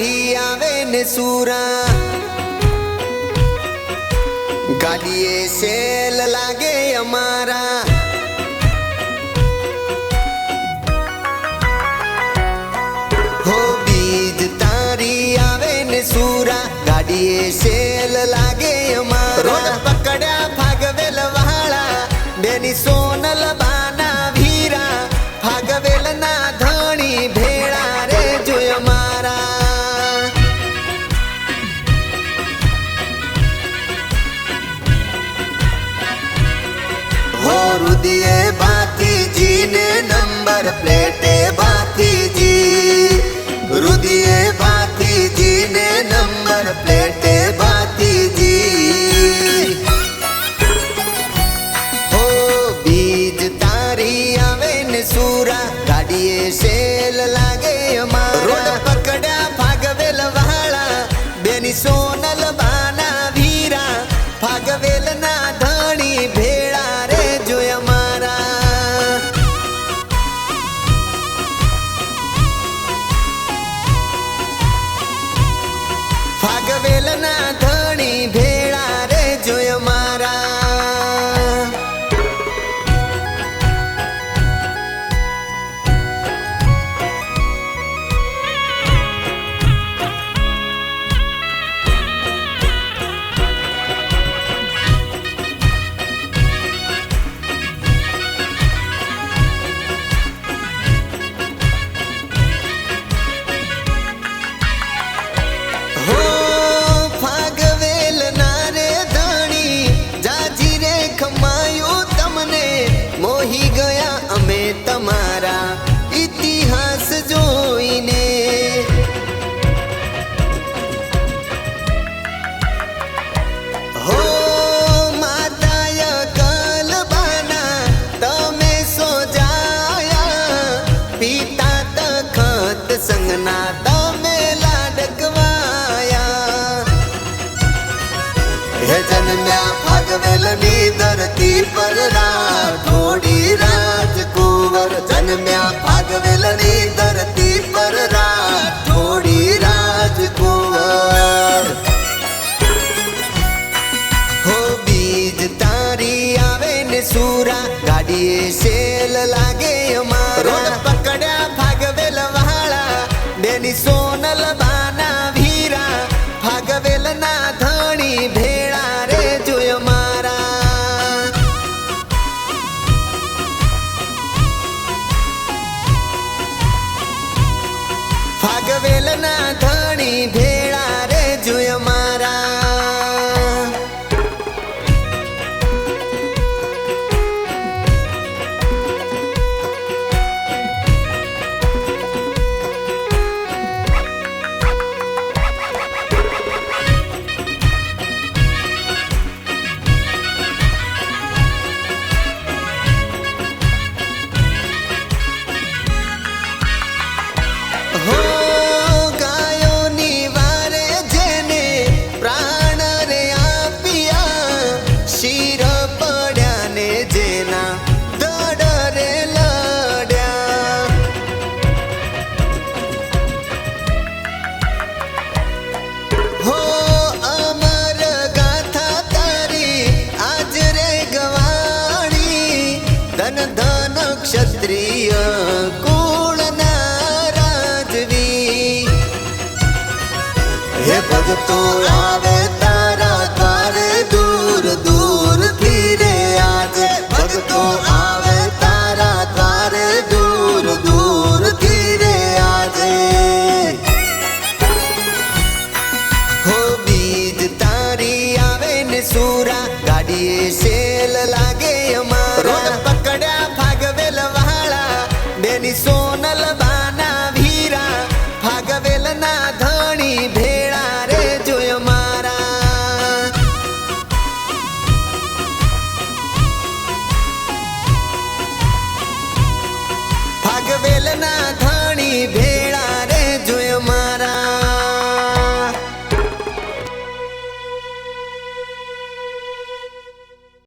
તારી આવે ને સુરા ગાડીએ સેલ લાગે અમારા હો બીજ તારી આવે ને સુરા ગાડીએ સેલ લાગે અમારા રોડ પકડ્યા ભાગવેલ વાળા બેની સોનલ બાના ભીરા ભાગવેલ ના ધણી ભેળા રે જોય મારા હો રુદિયે ભાતીજી ને નંબર પ્લેટે ભાતીજી રુદિયે ભાતીજી ને નંબર પ્લેટે ભાતીજી હો બીજ તારી આવે ને સુરા ગાડીએ સેલ લાગે અમારા રોડ પકડ્યા ભાગવેલ વાળા બેની સોનલ બાના ભીરા ભાગવેલ ના ધણી ભેળા રે જોય મારા ભાગવેલ ના ધણી ભેળા રે જોય મારા તમારા ઇતિહાસ જોઈને હો માતાય કલબાના તમે સોજાયા પિતા તખત સંગના તમે લાડકવાયા હે જન્મ્યા ભાગવેલની ધરતી પર રાઠોડી રાજકુંવર જન્મ્યા ભાગવેલની ધરતી પર રાઠોડી રાજકુંવર હો બીજ તારી આવે ને સુરા ગાડીએ સેલ લાગે અમારા રોડ પકડ્યા ભાગવેલ વાળા બેની સોનલ બાના ભીરા ભાગવેલ ના ધણી ભેળા રે જોય મારા ભાગવેલ ના ધણી ભેળા રે જોય મારા હો ગાયોની વારે જેને પ્રાણ રે આપ્યા શિર પડ્યા ને જેના દડ રે લડ્યા હો અમર ગાથા તારી આજ રે ગવાણી ધન ધન ક્ષત્રિય હે ભગતો આવે તારા દ્વારે દૂર દૂર થી રે આજે ભગતો આવે તારા દ્વારે દૂર દૂર થી રે આજે હો બીજ તારી આવે ને સુરા ગાડીએ સેલ લાગે અમારા રોડ પકડ્યા ભાગવેલ વાળા બેની સોનલ